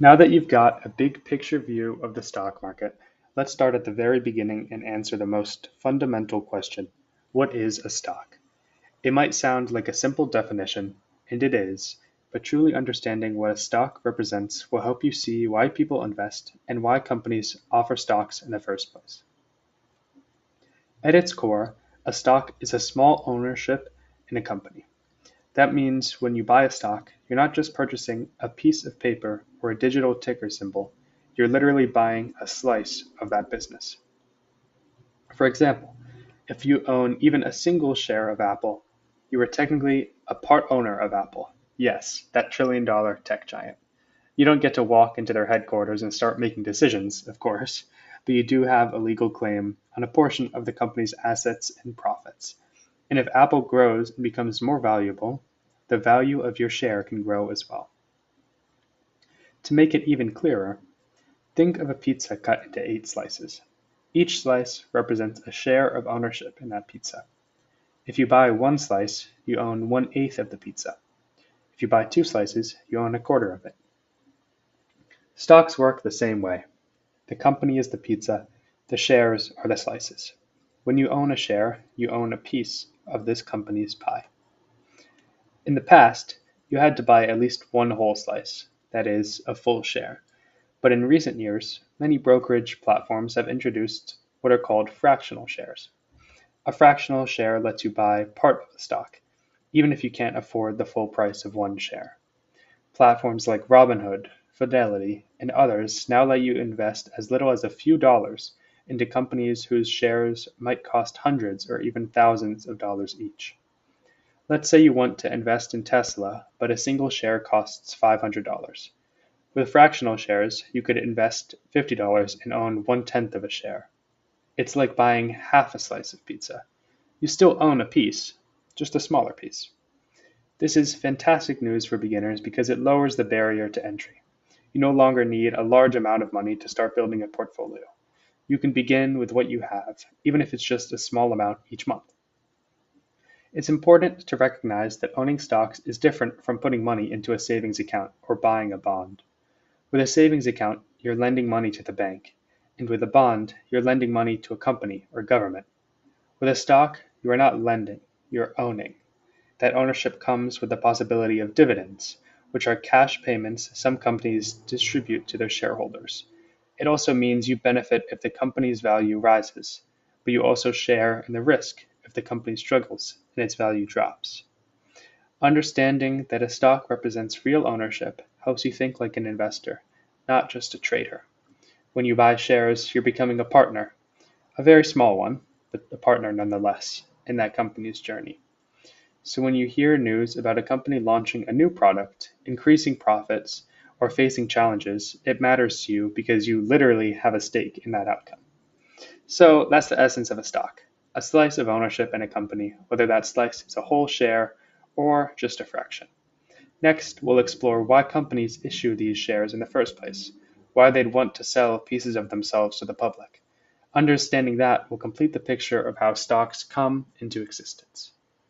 Now that you've got a big picture view of the stock market, let's start at the very beginning and answer the most fundamental question. What is a stock? It might sound like a simple definition, and it is, but truly understanding what a stock represents will help you see why people invest and why companies offer stocks in the first place. At its core, a stock is a small ownership in a company. That means when you buy a stock, you're not just purchasing a piece of paper or a digital ticker symbol, you're literally buying a slice of that business. For example, if you own even a single share of Apple, you are technically a part owner of Apple. Yes, that trillion-dollar tech giant. You don't get to walk into their headquarters and start making decisions, of course, but you do have a legal claim on a portion of the company's assets and profits. And if Apple grows and becomes more valuable, the value of your share can grow as well. To make it even clearer, think of a pizza cut into 8 slices. Each slice represents a share of ownership in that pizza. If you buy one slice, you own 1/8 of the pizza. If you buy 2 slices, you own a quarter of it. Stocks work the same way. The company is the pizza, the shares are the slices. When you own a share, you own a piece of this company's pie. In the past, you had to buy at least one whole slice, that is, a full share. But in recent years, many brokerage platforms have introduced what are called fractional shares. A fractional share lets you buy part of the stock, even if you can't afford the full price of one share. Platforms like Robinhood, Fidelity, and others now let you invest as little as a few dollars into companies whose shares might cost hundreds or even thousands of dollars each. Let's say you want to invest in Tesla, but a single share costs $500. With fractional shares, you could invest $50 and own 1/10 of a share. It's like buying half a slice of pizza. You still own a piece, just a smaller piece. This is fantastic news for beginners because it lowers the barrier to entry. You no longer need a large amount of money to start building a portfolio. You can begin with what you have, even if it's just a small amount each month. It's important to recognize that owning stocks is different from putting money into a savings account or buying a bond. With a savings account, you're lending money to the bank, and with a bond, you're lending money to a company or government. With a stock, you are not lending, you're owning. That ownership comes with the possibility of dividends, which are cash payments some companies distribute to their shareholders. It also means you benefit if the company's value rises, but you also share in the risk if the company struggles and its value drops. Understanding that a stock represents real ownership helps you think like an investor, not just a trader. When you buy shares, you're becoming a partner, a very small one, but a partner nonetheless, in that company's journey. So when you hear news about a company launching a new product, increasing profits, or facing challenges, it matters to you because you literally have a stake in that outcome. So that's the essence of a stock, a slice of ownership in a company, whether that slice is a whole share or just a fraction. Next, we'll explore why companies issue these shares in the first place, why they'd want to sell pieces of themselves to the public. Understanding that will complete the picture of how stocks come into existence.